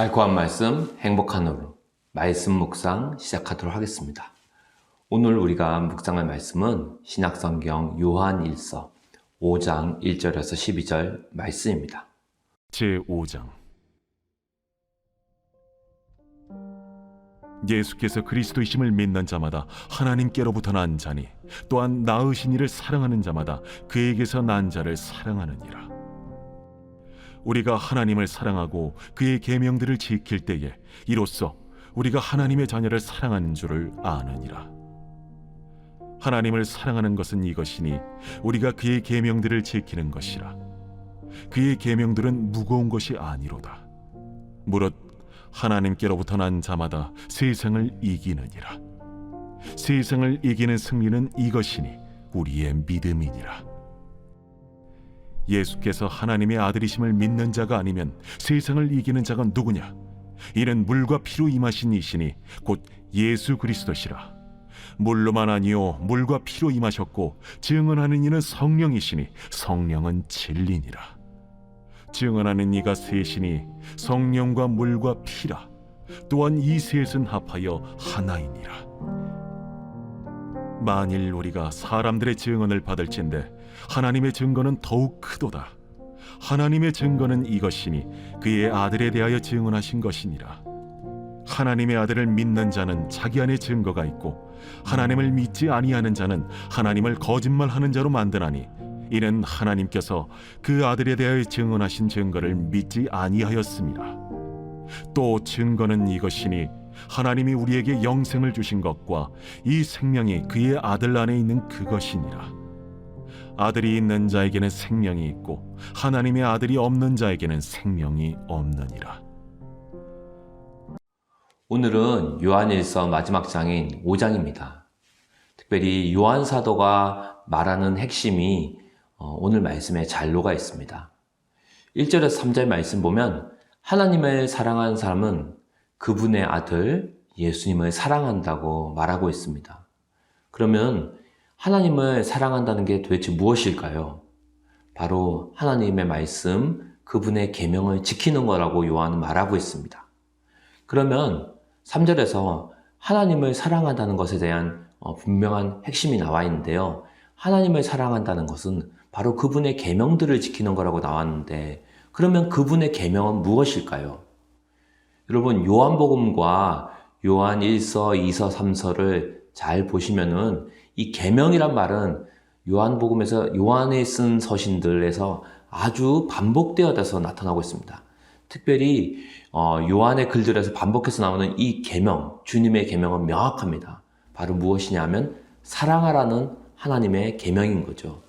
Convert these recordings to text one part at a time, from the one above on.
달콤한 말씀, 행복한 하루, 말씀 묵상 시작하도록 하겠습니다. 오늘 우리가 묵상할 말씀은 신약성경 요한일서 5장 1절에서 12절 말씀입니다. 제5장 예수께서 그리스도이심을 믿는 자마다 하나님께로부터 난 자니 또한 낳으신 이를 사랑하는 자마다 그에게서 난 자를 사랑하느니라. 우리가 하나님을 사랑하고 그의 계명들을 지킬 때에 이로써 우리가 하나님의 자녀를 사랑하는 줄을 아느니라. 하나님을 사랑하는 것은 이것이니 우리가 그의 계명들을 지키는 것이라. 그의 계명들은 무거운 것이 아니로다. 무릇 하나님께로부터 난 자마다 세상을 이기느니라. 세상을 이기는 승리는 이것이니 우리의 믿음이니라. 예수께서 하나님의 아들이심을 믿는 자가 아니면 세상을 이기는 자가 누구냐? 이는 물과 피로 임하신 이시니 곧 예수 그리스도시라. 물로만 아니요 물과 피로 임하셨고 증언하는 이는 성령이시니 성령은 진리니라. 증언하는 이가 셋이니 성령과 물과 피라. 또한 이 셋은 합하여 하나이니라. 만일 우리가 사람들의 증언을 받을진대 하나님의 증거는 더욱 크도다. 하나님의 증거는 이것이니 그의 아들에 대하여 증언하신 것이니라. 하나님의 아들을 믿는 자는 자기 안에 증거가 있고 하나님을 믿지 아니하는 자는 하나님을 거짓말하는 자로 만드나니 이는 하나님께서 그 아들에 대하여 증언하신 증거를 믿지 아니하였습니다. 또 증거는 이것이니 하나님이 우리에게 영생을 주신 것과 이 생명이 그의 아들 안에 있는 그것이니라. 아들이 있는 자에게는 생명이 있고 하나님의 아들이 없는 자에게는 생명이 없느니라. 오늘은 요한일서 마지막 장인 5장입니다. 특별히 요한 사도가 말하는 핵심이 오늘 말씀에 잘 녹아 있습니다. 1절에서 3절 말씀 보면 하나님을 사랑하는 사람은 그분의 아들 예수님을 사랑한다고 말하고 있습니다. 그러면 하나님을 사랑한다는 게 도대체 무엇일까요? 바로 하나님의 말씀, 그분의 계명을 지키는 거라고 요한은 말하고 있습니다. 그러면 3절에서 하나님을 사랑한다는 것에 대한 분명한 핵심이 나와 있는데요. 하나님을 사랑한다는 것은 바로 그분의 계명들을 지키는 거라고 나왔는데 그러면 그분의 계명은 무엇일까요? 여러분 요한복음과 요한 1서, 2서, 3서를 잘 보시면은 이 계명이란 말은 요한복음에서 요한에 쓴 서신들에서 아주 반복되어서 나타나고 있습니다. 특별히 요한의 글들에서 반복해서 나오는 이 계명, 주님의 계명은 명확합니다. 바로 무엇이냐면 사랑하라는 하나님의 계명인 거죠.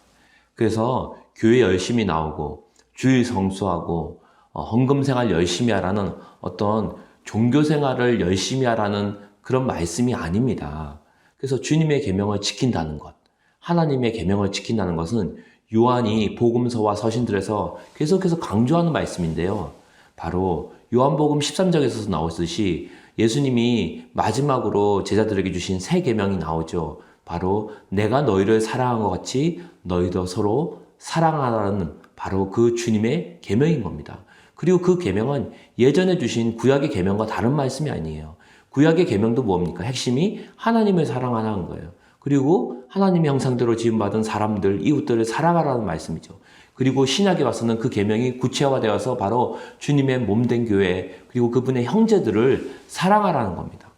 그래서 교회 열심히 나오고 주일 성수하고 헌금 생활 열심히 하라는 어떤 종교 생활을 열심히 하라는 그런 말씀이 아닙니다. 그래서 주님의 계명을 지킨다는 것, 하나님의 계명을 지킨다는 것은 요한이 복음서와 서신들에서 계속해서 강조하는 말씀인데요. 바로 요한복음 13장에서 나오듯이 예수님이 마지막으로 제자들에게 주신 새 계명이 나오죠. 바로 내가 너희를 사랑한 것 같이 너희도 서로 사랑하라는 바로 그 주님의 계명인 겁니다. 그리고 그 계명은 예전에 주신 구약의 계명과 다른 말씀이 아니에요. 구약의 계명도 뭡니까? 핵심이 하나님을 사랑하라는 거예요. 그리고 하나님의 형상대로 지음받은 사람들, 이웃들을 사랑하라는 말씀이죠. 그리고 신약에 와서는 그 계명이 구체화되어서 바로 주님의 몸된 교회, 그리고 그분의 형제들을 사랑하라는 겁니다.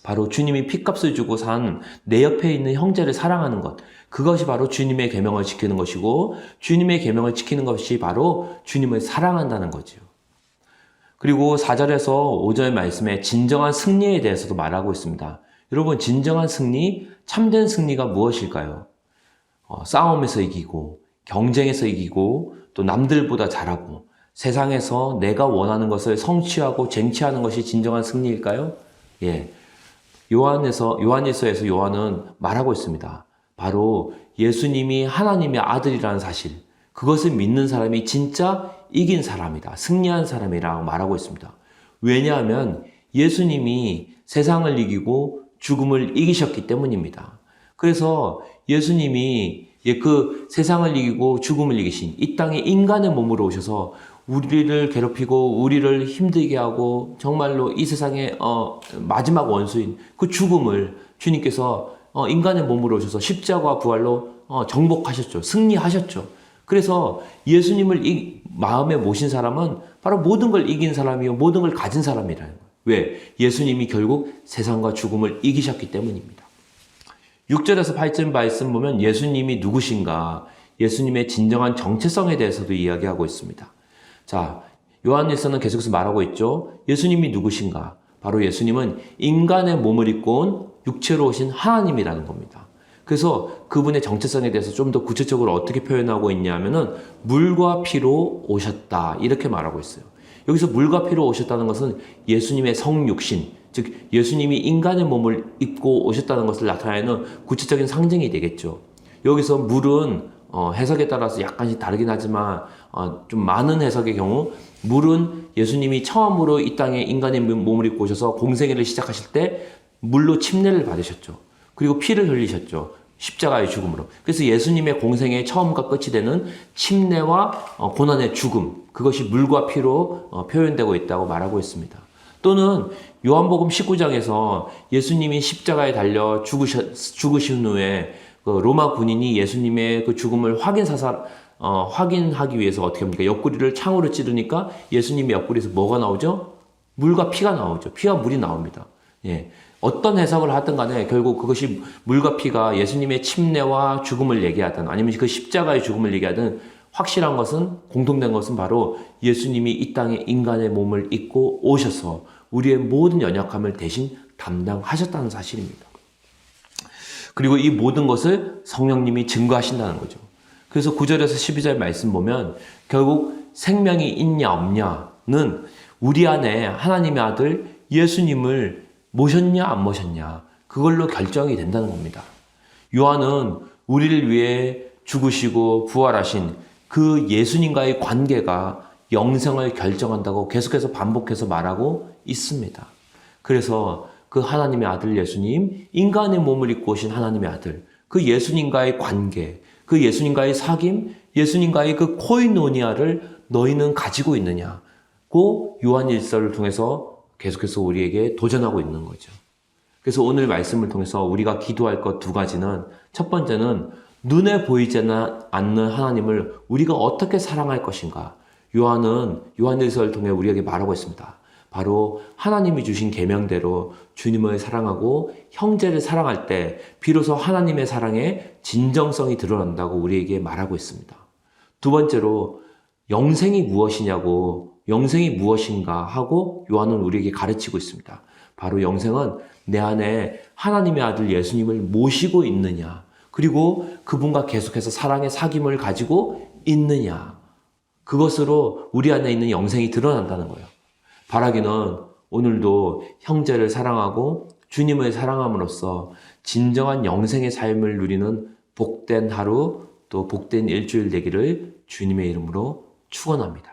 바로 주님이 핏값을 주고 산 내 옆에 있는 형제를 사랑하는 것, 그것이 바로 주님의 계명을 지키는 것이고 주님의 계명을 지키는 것이 바로 주님을 사랑한다는 거죠. 그리고 4절에서 5절 말씀에 진정한 승리에 대해서도 말하고 있습니다. 여러분 진정한 승리, 참된 승리가 무엇일까요? 싸움에서 이기고 경쟁에서 이기고 또 남들보다 잘하고 세상에서 내가 원하는 것을 성취하고 쟁취하는 것이 진정한 승리일까요? 예. 요한일서에서 요한은 말하고 있습니다. 바로 예수님이 하나님의 아들이라는 사실, 그것을 믿는 사람이 진짜 이긴 사람이다, 승리한 사람이라고 말하고 있습니다. 왜냐하면 예수님이 세상을 이기고 죽음을 이기셨기 때문입니다. 그래서 예수님이 그 세상을 이기고 죽음을 이기신 이 땅에 인간의 몸으로 오셔서 우리를 괴롭히고 우리를 힘들게 하고 정말로 이 세상의 마지막 원수인 그 죽음을 주님께서 인간의 몸으로 오셔서 십자가 부활로 정복하셨죠. 승리하셨죠. 그래서 예수님을 마음에 모신 사람은 바로 모든 걸 이긴 사람이요 모든 걸 가진 사람이라는 거예요. 왜? 예수님이 결국 세상과 죽음을 이기셨기 때문입니다. 6절에서 8절 말씀 보면 예수님이 누구신가, 예수님의 진정한 정체성에 대해서도 이야기하고 있습니다. 자, 요한일서는 계속해서 말하고 있죠. 예수님이 누구신가? 바로 예수님은 인간의 몸을 입고 온 육체로 오신 하나님이라는 겁니다. 그래서 그분의 정체성에 대해서 좀 더 구체적으로 어떻게 표현하고 있냐면은 물과 피로 오셨다 이렇게 말하고 있어요. 여기서 물과 피로 오셨다는 것은 예수님의 성육신, 즉 예수님이 인간의 몸을 입고 오셨다는 것을 나타내는 구체적인 상징이 되겠죠. 여기서 물은 해석에 따라서 약간씩 다르긴 하지만 좀 많은 해석의 경우 물은 예수님이 처음으로 이 땅에 인간의 몸을 입고 오셔서 공생애를 시작하실 때 물로 침례를 받으셨죠. 그리고 피를 흘리셨죠. 십자가의 죽음으로. 그래서 예수님의 공생의 처음과 끝이 되는 침례와 고난의 죽음, 그것이 물과 피로 표현되고 있다고 말하고 있습니다. 또는 요한복음 19장에서 예수님이 십자가에 달려 죽으신 후에 그 로마 군인이 예수님의 그 죽음을 확인하기 위해서 어떻게 합니까? 옆구리를 창으로 찌르니까 예수님의 옆구리에서 뭐가 나오죠? 물과 피가 나오죠. 피와 물이 나옵니다. 예. 어떤 해석을 하든 간에 결국 그것이 물과 피가 예수님의 침례와 죽음을 얘기하든 아니면 그 십자가의 죽음을 얘기하든 확실한 것은, 공통된 것은 바로 예수님이 이 땅에 인간의 몸을 입고 오셔서 우리의 모든 연약함을 대신 담당하셨다는 사실입니다. 그리고 이 모든 것을 성령님이 증거하신다는 거죠. 그래서 9절에서 12절 말씀 보면 결국 생명이 있냐 없냐는 우리 안에 하나님의 아들 예수님을 모셨냐 안 모셨냐 그걸로 결정이 된다는 겁니다. 요한은 우리를 위해 죽으시고 부활하신 그 예수님과의 관계가 영생을 결정한다고 계속해서 반복해서 말하고 있습니다. 그래서 그 하나님의 아들 예수님, 인간의 몸을 입고 오신 하나님의 아들, 그 예수님과의 관계, 그 예수님과의 사귐, 예수님과의 그 코이노니아를 너희는 가지고 있느냐고 요한일서를 통해서 계속해서 우리에게 도전하고 있는 거죠. 그래서 오늘 말씀을 통해서 우리가 기도할 것 두 가지는, 첫 번째는 눈에 보이지 않는 하나님을 우리가 어떻게 사랑할 것인가. 요한은 요한일서를 통해 우리에게 말하고 있습니다. 바로 하나님이 주신 계명대로 주님을 사랑하고 형제를 사랑할 때 비로소 하나님의 사랑의 진정성이 드러난다고 우리에게 말하고 있습니다. 두 번째로 영생이 무엇이냐고, 영생이 무엇인가 하고 요한은 우리에게 가르치고 있습니다. 바로 영생은 내 안에 하나님의 아들 예수님을 모시고 있느냐, 그리고 그분과 계속해서 사랑의 사귐을 가지고 있느냐, 그것으로 우리 안에 있는 영생이 드러난다는 거예요. 바라기는 오늘도 형제를 사랑하고 주님을 사랑함으로써 진정한 영생의 삶을 누리는 복된 하루, 또 복된 일주일 되기를 주님의 이름으로 축원합니다.